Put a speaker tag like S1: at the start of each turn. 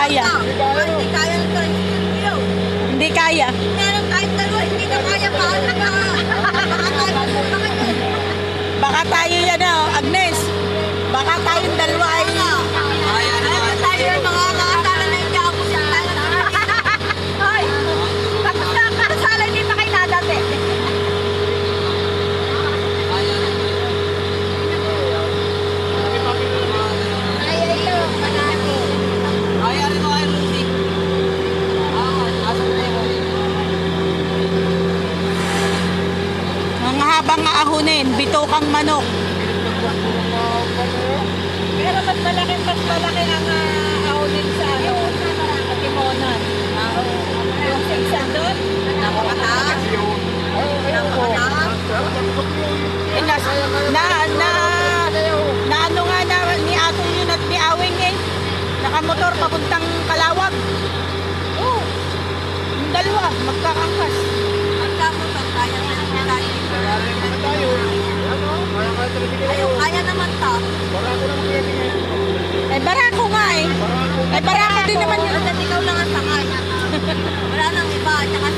S1: kaya.
S2: Hindi kaya ng tricycle.
S1: Hindi kaya.
S2: Meron kahit dalawa, hindi na kaya paano ka.
S1: Baka tayo yan Agnes. Baka tayong dalawa ay...
S2: Tayo yung mga nakasala na hindi ako siya. Ay, nakasala hindi pa kayo nadate.
S1: Mga habang aahunin, bitokang manok.
S2: Pero mas malaki ang ahunin sa Timonan. Yung sa doon, napakataas. Napakataas.
S1: Na ano nga na ni Ato yun at ni Awing nakamotor papuntang Kalawag. Yung dalawa, magkakangkas.
S2: Ang damo to, kaya kaya naman to.
S1: Barako nga Barako din naman yun.
S2: Ikaw lang ang sakay. Wala nang iba, tsaka